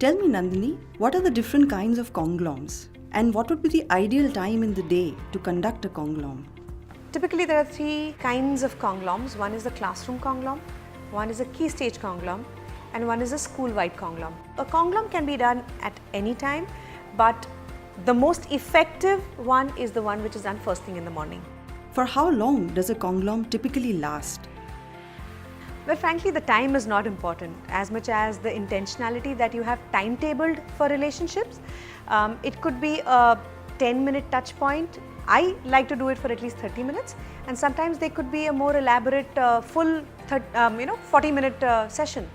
Tell me, Nandini, what are the different kinds of Congloms? And what would be the ideal time in the day to conduct a Conglom? Typically, there are three kinds of Congloms. One is the classroom Conglom, one is a key stage Conglom, and one is a school-wide Conglom. A Conglom can be done at any time, but the most effective one is the one which is done first thing in the morning. For how long does a Conglom typically last? Well, frankly, the time is not important as much as the intentionality that you have timetabled for relationships. It could be a 10-minute touch point. I like to do it for at least 30 minutes, and sometimes they could be a more elaborate full 40-minute session.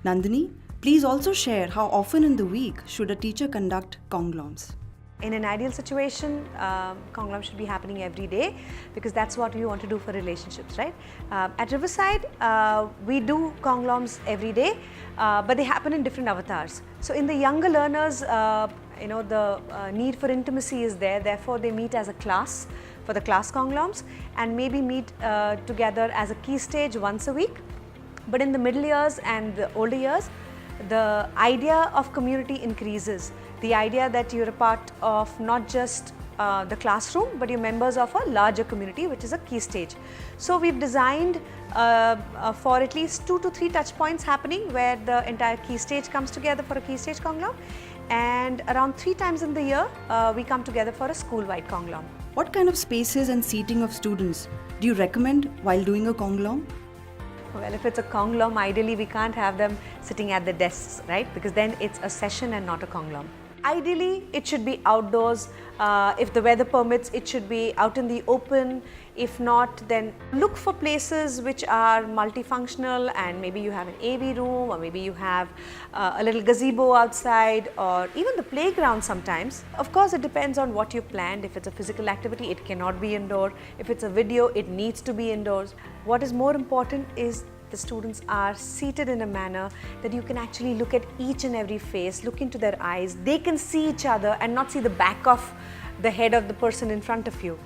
Nandini, please also share how often in the week should a teacher conduct Congloms? In an ideal situation, Conglom should be happening every day because that's what we want to do for relationships, right? At Riverside, we do Congloms every day, but they happen in different avatars. So in the younger learners, the need for intimacy is there, therefore they meet as a class for the class Congloms and maybe meet together as a key stage once a week. But in the middle years and the older years, the idea of community increases. The idea that you're a part of not just the classroom, but you're members of a larger community, which is a key stage. So we've designed for at least 2 to 3 touch points happening where the entire key stage comes together for a key stage Conglom, and around 3 times in the year we come together for a school-wide Conglom. What kind of spaces and seating of students do you recommend while doing a Conglom? Well, if it's a Conglom, ideally we can't have them sitting at the desks, right? Because then it's a session and not a Conglom. Ideally, it should be outdoors. If the weather permits, it should be out in the open. If not, then look for places which are multifunctional, and maybe you have an AV room, or maybe you have a little gazebo outside, or even the playground sometimes. Of course, it depends on what you've planned. If it's a physical activity, it cannot be indoor. If it's a video, it needs to be indoors. What is more important is the students are seated in a manner that you can actually look at each and every face, look into their eyes. They can see each other and not see the back of the head of the person in front of you.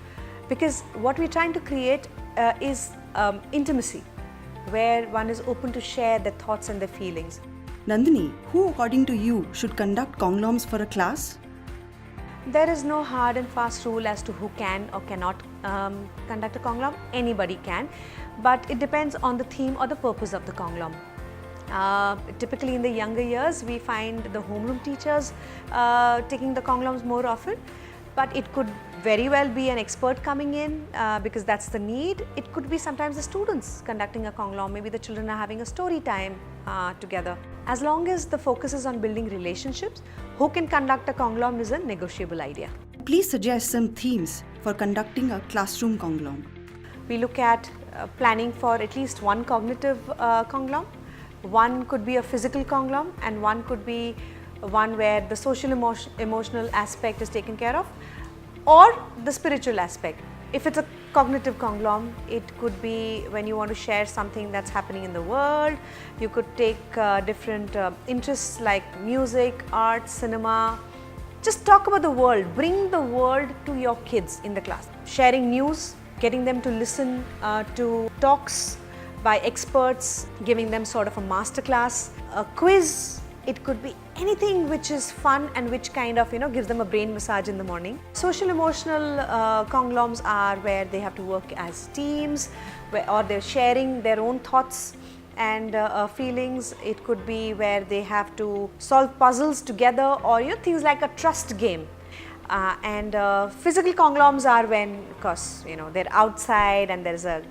Because what we're trying to create is intimacy, where one is open to share their thoughts and their feelings. Nandini, who according to you should conduct Congloms for a class? There is no hard and fast rule as to who can or cannot conduct a Conglom. Anybody can, but it depends on the theme or the purpose of the Conglom. Typically in the younger years, we find the homeroom teachers taking the Congloms more often, but it could very well be an expert coming in because that's the need. It could be sometimes the students conducting a Conglom, maybe the children are having a story time together. As long as the focus is on building relationships, who can conduct a Conglom is a negotiable idea. Please suggest some themes for conducting a classroom Conglom. We look at planning for at least one cognitive Conglom, one could be a physical Conglom, and one could be one where the social emotional aspect is taken care of, or the spiritual aspect. If it's a cognitive Conglom, it could be when you want to share something that's happening in the world. You could take different interests like music, art, cinema. Just talk about the world, bring the world to your kids in the class. Sharing news, getting them to listen to talks by experts, giving them sort of a master class, a quiz. It could be anything which is fun and which kind of gives them a brain massage in the morning. Social emotional Congloms are where they have to work as teams, or they're sharing their own thoughts and feelings. It could be where they have to solve puzzles together, or things like a trust game. Physical Congloms are when, of course, they're outside and there's a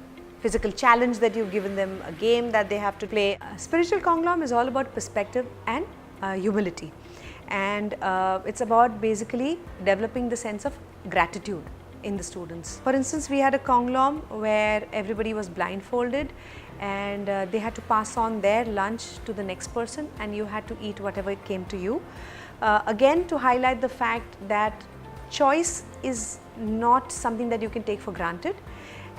physical challenge that you've given them, a game that they have to play. Spiritual Conglom is all about perspective and humility, and it's about basically developing the sense of gratitude in the students. For instance, we had a Conglom where everybody was blindfolded and they had to pass on their lunch to the next person, and you had to eat whatever came to you. Again, to highlight the fact that choice is not something that you can take for granted,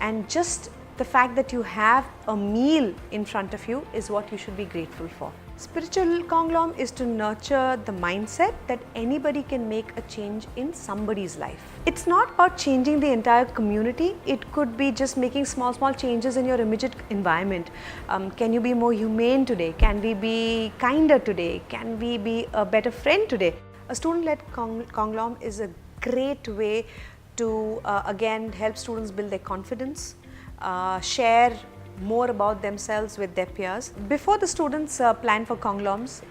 and just the fact that you have a meal in front of you is what you should be grateful for. Spiritual Conglom is to nurture the mindset that anybody can make a change in somebody's life. It's not about changing the entire community. It could be just making small changes in your immediate environment. Can you be more humane today? Can we be kinder today? Can we be a better friend today? A student-led Conglom is a great way to again help students build their confidence, share more about themselves with their peers. Before the students plan for Congloms,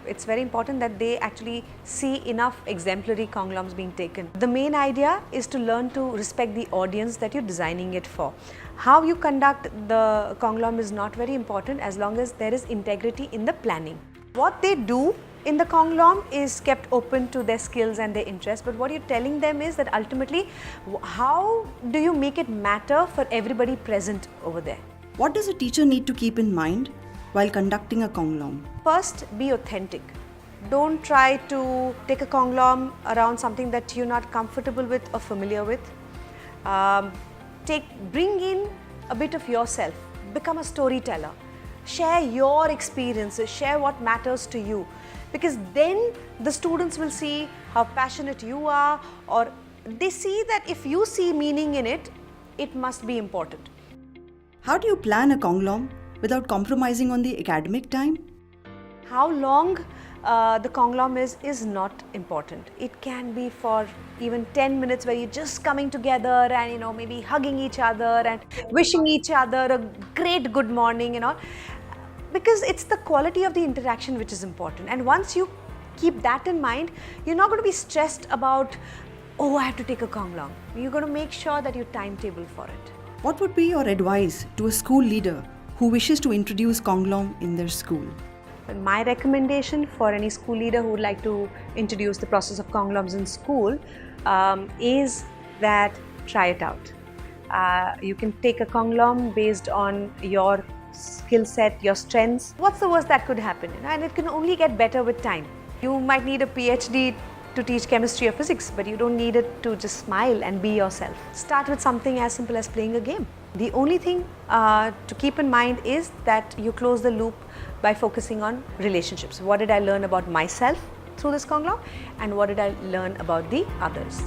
it's very important that they actually see enough exemplary Congloms being taken. The main idea is to learn to respect the audience that you're designing it for. How you conduct the Conglom is not very important as long as there is integrity in the planning. What they do in the Conglom is kept open to their skills and their interests, but what you're telling them is that ultimately, how do you make it matter for everybody present over there? What does a teacher need to keep in mind while conducting a Conglom? First, be authentic. Don't try to take a Conglom around something that you're not comfortable with or familiar with. Bring in a bit of yourself. Become a storyteller. Share your experiences, share what matters to you, because then the students will see how passionate you are, or they see that if you see meaning in it, it must be important. How do you plan a Conglom without compromising on the academic time? How long the Conglom is not important. It can be for even 10 minutes where you're just coming together and maybe hugging each other and wishing each other a great good morning and all. Because it's the quality of the interaction which is important, and once you keep that in mind, you're not going to be stressed about, oh, I have to take a Conglom. You're going to make sure that you timetable for it. What would be your advice to a school leader who wishes to introduce Conglom in their school? My recommendation for any school leader who would like to introduce the process of Congloms in school is that try it out. You can take a Conglom based on your skill set, your strengths. What's the worst that could happen? And it can only get better with time. You might need a PhD to teach chemistry or physics, but you don't need it to just smile and be yourself. Start with something as simple as playing a game. The only thing to keep in mind is that you close the loop by focusing on relationships. What did I learn about myself through this Conglom, and what did I learn about the others?